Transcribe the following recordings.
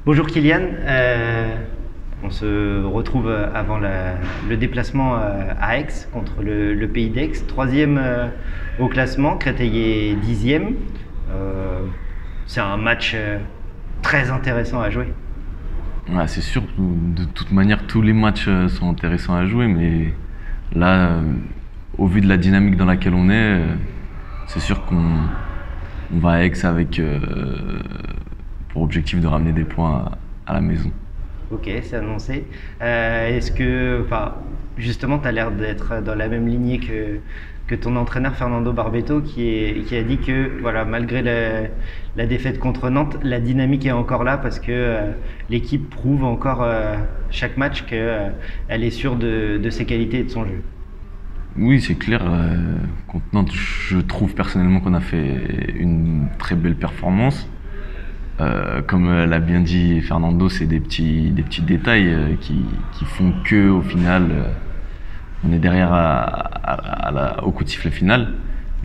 Bonjour Kylian, on se retrouve avant le déplacement à Aix contre le Pays d'Aix, troisième au classement, Créteil est dixième. C'est un match très intéressant à jouer. Ouais, c'est sûr, de toute manière, tous les matchs sont intéressants à jouer, mais là, au vu de la dynamique dans laquelle on est, c'est sûr qu'on va à Aix avec pour objectif de ramener des points à la maison. Ok, c'est annoncé. Est-ce que, justement, tu as l'air d'être dans la même lignée que ton entraîneur Fernando Barbeto qui a dit que voilà, malgré la défaite contre Nantes, la dynamique est encore là parce que l'équipe prouve encore chaque match qu'elle est sûre de ses qualités et de son jeu. Oui, c'est clair. Contre Nantes, je trouve personnellement qu'on a fait une très belle performance. Comme l'a bien dit Fernando, c'est des petits détails qui font que au final on est derrière au coup de sifflet final.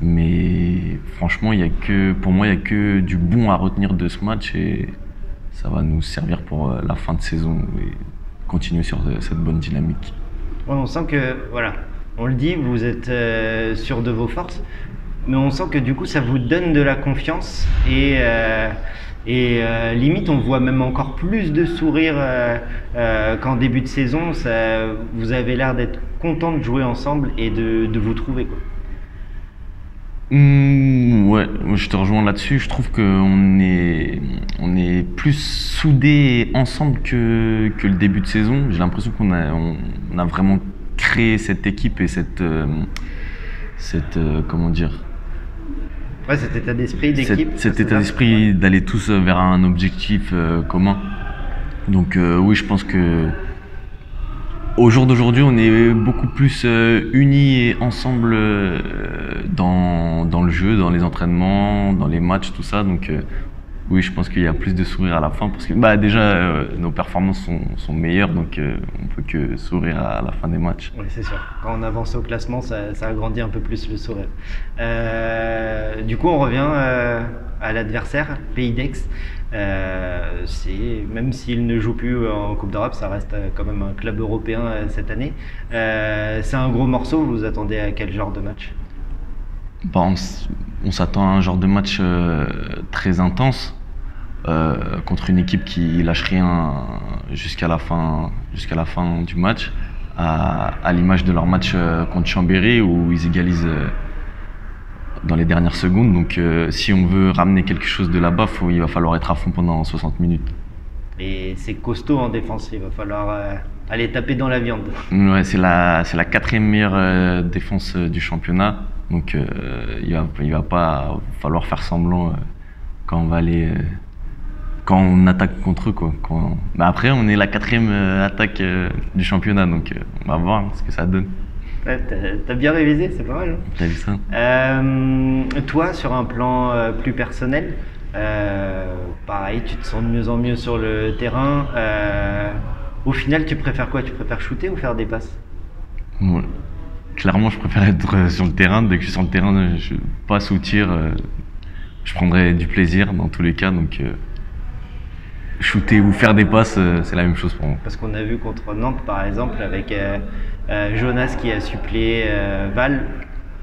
Mais franchement, pour moi, il n'y a que du bon à retenir de ce match et ça va nous servir pour la fin de saison et continuer sur cette bonne dynamique. Ouais, on sent que, voilà, on le dit, vous êtes sûr de vos forces, mais on sent que du coup ça vous donne de la confiance et limite on voit même encore plus de sourires qu'en début de saison. Vous avez l'air d'être content de jouer ensemble et de vous trouver, quoi. Ouais, moi je te rejoins là-dessus. Je trouve qu'on est plus soudés ensemble que le début de saison. J'ai l'impression qu'on a vraiment créé cette équipe et comment dire, Ouais, cet état d'esprit d'équipe. Cet état d'esprit d'aller tous vers un objectif commun. Donc oui, je pense que au jour d'aujourd'hui, on est beaucoup plus unis et ensemble dans le jeu, dans les entraînements, dans les matchs, tout ça. Donc oui, je pense qu'il y a plus de sourire à la fin parce que déjà nos performances sont meilleures, donc on peut que sourire à la fin des matchs. Oui, c'est sûr. Quand on avance au classement, ça agrandit un peu plus le sourire. Du coup, on revient à l'adversaire, Pays d'Aix. Même s'il ne joue plus en Coupe d'Europe, ça reste quand même un club européen cette année. C'est un gros morceau. Vous vous attendez à quel genre de match? On s'attend à un genre de match très intense contre une équipe qui lâche rien jusqu'à la fin du match, à l'image de leur match contre Chambéry où ils égalisent dans les dernières secondes. Donc si on veut ramener quelque chose de là-bas, il va falloir être à fond pendant 60 minutes. Et c'est costaud en défense, il va falloir aller taper dans la viande. Ouais, c'est la quatrième meilleure défense du championnat. Donc il va pas falloir faire semblant quand on attaque contre eux, quoi. Après, on est la quatrième attaque du championnat, donc on va voir ce que ça donne. Ouais, t'as bien révisé, c'est pas mal. T'as vu ça? Toi, sur un plan plus personnel, pareil, tu te sens de mieux en mieux sur le terrain. Au final, tu préfères quoi? Tu préfères shooter ou faire des passes? Ouais. Clairement, je préfère être sur le terrain. Dès que je suis sur le terrain, je passe ou tire. Je prendrai du plaisir dans tous les cas. Donc, shooter ou faire des passes, c'est la même chose pour moi. Parce qu'on a vu contre Nantes, par exemple, avec Jonas qui a suppléé Val.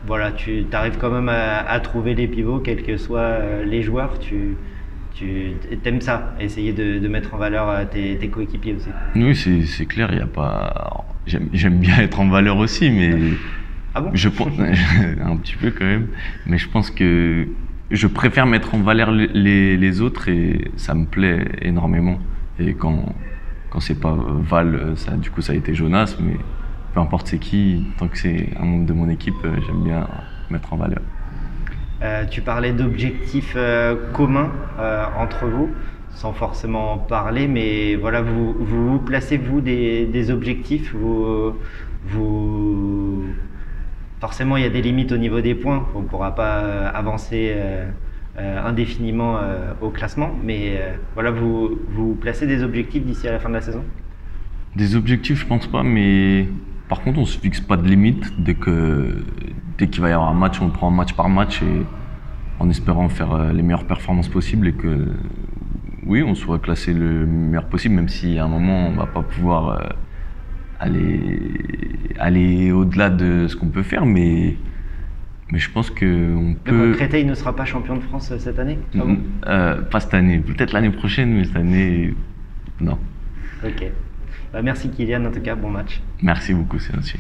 Voilà, tu arrives quand même à trouver les pivots, quels que soient les joueurs. Tu aimes ça, essayer de mettre en valeur tes coéquipiers aussi. Oui, c'est clair. Il y a pas. J'aime bien être en valeur aussi, mais ah bon? Je pense un petit peu quand même. Mais je pense que je préfère mettre en valeur les autres et ça me plaît énormément. Et quand c'est pas Val, du coup ça a été Jonas, mais peu importe c'est qui, tant que c'est un membre de mon équipe, j'aime bien mettre en valeur. Tu parlais d'objectifs communs entre vous, sans forcément en parler, mais voilà, vous placez-vous des objectifs, forcément il y a des limites au niveau des points, on ne pourra pas avancer indéfiniment au classement, mais voilà, vous placez des objectifs d'ici à la fin de la saison? Des objectifs, je pense pas, mais par contre, on se fixe pas de limite. Dès qu'il va y avoir un match, on prend match par match et en espérant faire les meilleures performances possibles et que oui, on soit classé le meilleur possible, même si à un moment on va pas pouvoir aller au-delà de ce qu'on peut faire, mais je pense qu'on peut. Créteil ne sera pas champion de France cette année? Ah bon? Pas cette année, peut-être l'année prochaine, mais cette année, non. Ok. Bah, merci Kylian, en tout cas, bon match. Merci beaucoup, c'est ainsi.